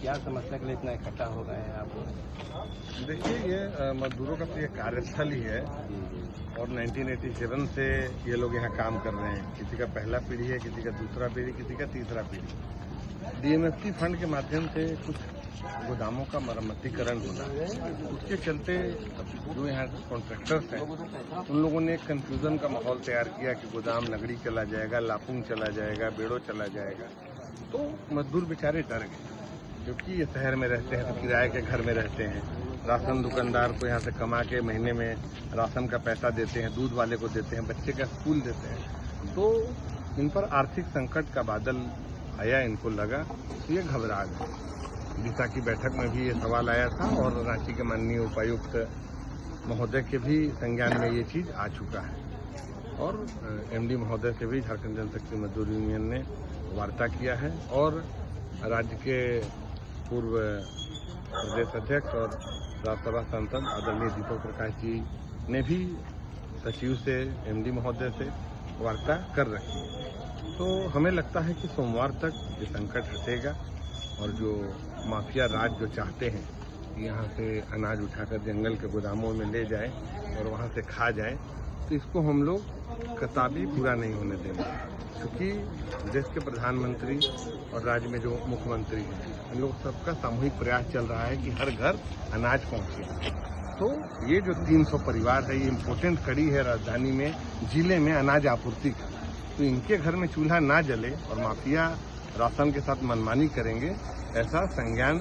क्या समस्या के लिए इतना इकट्ठा हो गए हैं आप लोग? देखिए, ये मजदूरों का तो ये कार्यस्थल ही है और 1987 से ये लोग यहाँ काम कर रहे हैं। किसी का पहला पीढ़ी है, किसी का दूसरा पीढ़ी, किसी का तीसरा पीढ़ी। डीएमएफटी फंड के माध्यम से कुछ गोदामों का मरम्मतीकरण होना, उसके चलते जो यहाँ कॉन्ट्रैक्टर्स हैं उन लोगों ने एक कन्फ्यूजन का माहौल तैयार किया कि गोदाम नगड़ी चला जाएगा, लापुंग चला जाएगा, बेड़ो चला जाएगा। तो मजदूर बेचारे डर गए, क्योंकि ये शहर में रहते हैं तो किराए के घर में रहते हैं। राशन दुकानदार को यहाँ से कमा के महीने में राशन का पैसा देते हैं, दूध वाले को देते हैं, बच्चे का स्कूल देते हैं। तो इन पर आर्थिक संकट का बादल आया, इनको लगा तो ये घबरा गए। दिशा की बैठक में भी ये सवाल आया था और रांची के माननीय उपायुक्त महोदय के भी संज्ञान में ये चीज़ आ चुका है और एमडी महोदय से भी झारखंड जनशक्ति मजदूर यूनियन ने वार्ता किया है और राज्य के पूर्व प्रदेश अध्यक्ष और राज्यसभा सांसद आदरणीय दीपक प्रकाश जी ने भी सचिव से, एमडी महोदय से वार्ता कर रखी है। तो हमें लगता है कि सोमवार तक ये संकट हटेगा और जो माफिया राज जो चाहते हैं कि यहाँ से अनाज उठाकर जंगल के गोदामों में ले जाए और वहाँ से खा जाए, तो इसको हम लोग कतई पूरा नहीं होने देंगे। क्योंकि देश के प्रधानमंत्री और राज्य में जो मुख्यमंत्री हैं, इन लोग सबका सामूहिक प्रयास चल रहा है कि हर घर अनाज पहुँचे। तो ये जो 300 परिवार है, ये इम्पोर्टेंट कड़ी है राजधानी में, जिले में अनाज आपूर्ति का। तो इनके घर में चूल्हा ना जले और माफिया राशन के साथ मनमानी करेंगे, ऐसा संज्ञान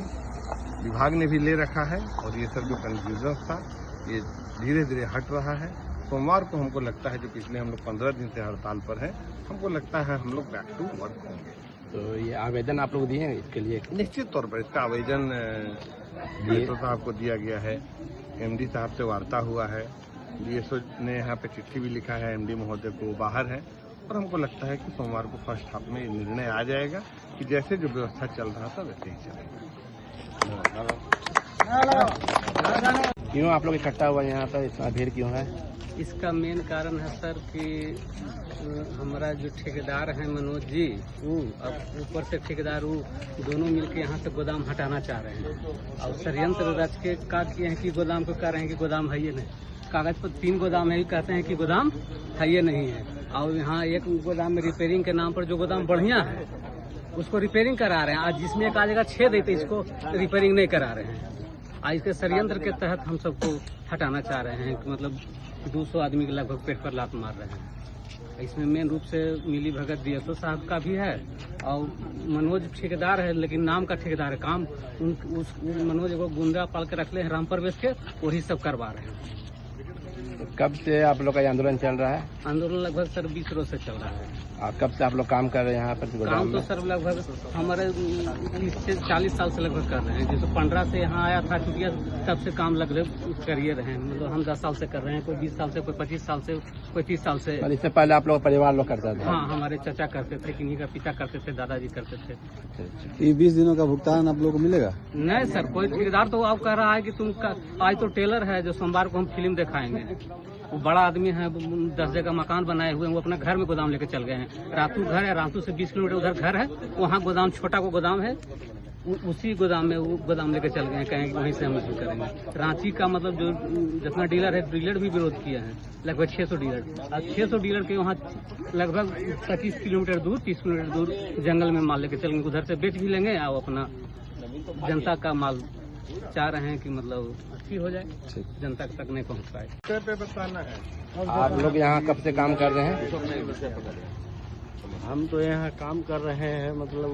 विभाग ने भी ले रखा है और ये सब जो कंफ्यूजन था ये धीरे धीरे हट रहा है। सोमवार को हमको लगता है, जो पिछले हम लोग 15 दिन से हड़ताल पर है, हमको लगता है हम लोग बैक टू वर्क होंगे। तो ये आवेदन आप लोग दिए हैं इसके लिए? निश्चित तौर पर इसका आवेदन डीएसओ साहब को दिया गया है, एमडी साहब से वार्ता हुआ है, डीएसओ ने यहाँ पे चिट्ठी भी लिखा है एमडी महोदय को, बाहर है और हमको लगता है कि सोमवार को फर्स्ट हाफ में निर्णय आ जाएगा कि जैसे जो व्यवस्था चल रहा था वैसे ही चलेगा। क्यों आप लोग इकट्ठा हुआ यहाँ पर, इतना भीड़ क्यों है? इसका मेन कारण है सर कि हमारा जो ठेकेदार हैं मनोज जी, वो अब ऊपर से ठेकेदार वो दोनों मिलकर यहाँ से गोदाम हटाना चाह रहे हैं और षड्यंत्र रच के का किए हैं कि गोदाम को कह रहे हैं कि गोदाम है ये नहीं। कागज पर 3 गोदाम है, कहते हैं कि गोदाम है ये नहीं है। और यहाँ एक गोदाम में रिपेयरिंग के नाम पर जो गोदाम बढ़िया है उसको रिपेयरिंग करा रहे हैं। आज जिसमें एक जगह 6 देते इसको रिपेयरिंग नहीं करा रहे हैं। आज इसके षड्यंत्र के तहत हम सबको हटाना चाह रहे हैं कि मतलब 200 आदमी के लगभग पेट पर लात मार रहे हैं। इसमें मेन रूप से मिली भगत डीएसओ साहब का भी है और मनोज ठेकेदार है, लेकिन नाम का ठेकेदार है। काम उस मनोज को गुंडा पाल के रख ले हैं राम प्रवेश के, वही सब करवा रहे हैं। कब से आप लोग का ये आंदोलन चल रहा है? आंदोलन लगभग सर 20 रोज से चल रहा है। और कब से आप लोग काम कर रहे हैं यहाँ पर? काम तो सर लगभग हमारे 30 से 40 साल से लगभग कर रहे हैं। जैसे 15 से यहाँ आया था छुट्टियाँ, तब से काम लगभग करिए रहे हैं। मतलब हम 10 साल से कर रहे हैं, कोई 20 साल से, कोई 25 साल से, कोई 30 साल से। इससे पहले आप लोग परिवार लोग करते थे? हाँ, हमारे चाचा करते थे, किन्हीं का पिता करते थे, दादाजी करते थे। ये 20 दिनों का भुगतान आप लोगों को मिलेगा? नहीं सर, कोई ठेकेदार तो आप कह रहा है कि तुम आज तो टेलर है जो सोमवार को हम फिल्म दिखाएंगे। वो बड़ा आदमी है, 10 जगह मकान बनाए हुए हैं, वो अपना घर में गोदाम लेके चल गए हैं। रातू घर है, रातू से 20 किलोमीटर उधर घर है, वहाँ गोदाम छोटा को गोदाम है, उसी गोदाम में वो गोदाम लेके चल गए हैं, कहेंगे वहीं से हम शुरू करेंगे। रांची का मतलब जो जितना डीलर है, डीलर भी विरोध किया है, लगभग 600 डीलर। और 600 डीलर के वहाँ लगभग 25 किलोमीटर दूर, 30 किलोमीटर दूर जंगल में माल लेके चलेंगे, उधर से बेच भी लेंगे और अपना जनता का माल चाह रहे हैं कि मतलब अच्छी हो जाए, जनता तक नहीं पहुँच पाए। पे बताना है। आप लोग यहाँ कब से काम कर रहे हैं? हम तो यहाँ काम कर रहे हैं मतलब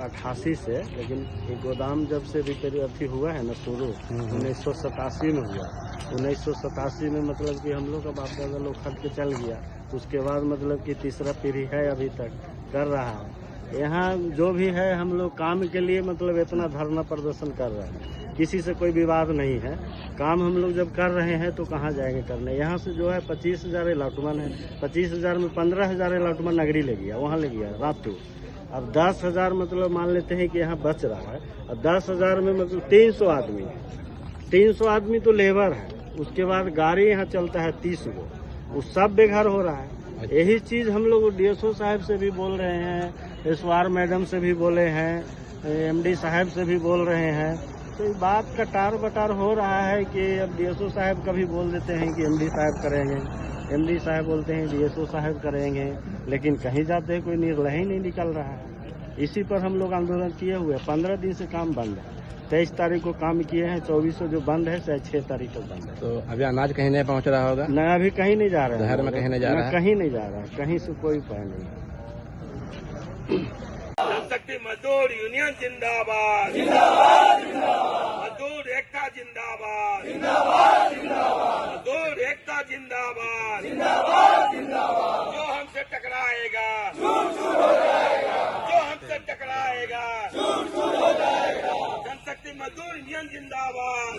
88 से, लेकिन ये गोदाम जब से रिपेयर अथी हुआ है ना शुरू 1987 में हुआ। 1987 में मतलब कि हम लोग का बाप दादा लोग खरीद के चल गया। उसके बाद मतलब कि तीसरा पीढ़ी है अभी तक कर रहा है। यहाँ जो भी है हम लोग काम के लिए मतलब इतना धरना प्रदर्शन कर रहे हैं, किसी से कोई विवाद नहीं है। काम हम लोग जब कर रहे हैं तो कहाँ जाएंगे करने। यहाँ से जो है 25,000 अलॉटमेंट है, 25,000 में 15,000 अलॉटमेंट नगरी ले गया, वहाँ ले गया रातू। अब 10,000 मतलब मान लेते हैं कि यहाँ बच रहा है। और 10,000 में मतलब 300 आदमी है, 300 आदमी तो लेबर है। उसके बाद गाड़ी यहाँ चलता है 30 गो, वो सब बेघर हो रहा है। यही चीज हम लोग डीएसओ साहब से भी बोल रहे हैं, एसवार मैडम से भी बोले हैं एमडी साहब से भी बोल रहे हैं। तो इस बात का टार बटार हो रहा है कि अब डीएसओ साहब कभी बोल देते हैं कि एमडी साहब करेंगे, एमडी साहब बोलते हैं डीएसओ साहब करेंगे, लेकिन कहीं जाते हैं कोई निर्णय ही नहीं निकल रहा है। इसी पर हम लोग आंदोलन किए हुए 15 दिन से काम बंद है। 23 तारीख को काम किए हैं, 24 जो बंद है, 6 तारीख को बंद है। तो अभी अनाज कहीं नहीं पहुंच रहा होगा? न अभी कहीं नहीं जा रहा है, शहर में कहीं नहीं जा रहा है, कहीं नहीं जा रहा है, कहीं से कोई उपाय नहीं। जनशक्ति मजदूर यूनियन जिंदाबाद, मजदूर एकता जिंदाबाद, मजदूर एकता जिंदाबाद, जो हमसे टकराएगा, जो हमसे टकराएगा, जनशक्ति मजदूर यूनियन जिंदाबाद,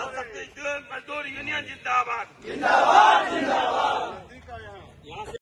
जनशक्ति मजदूर यूनियन जिंदाबाद।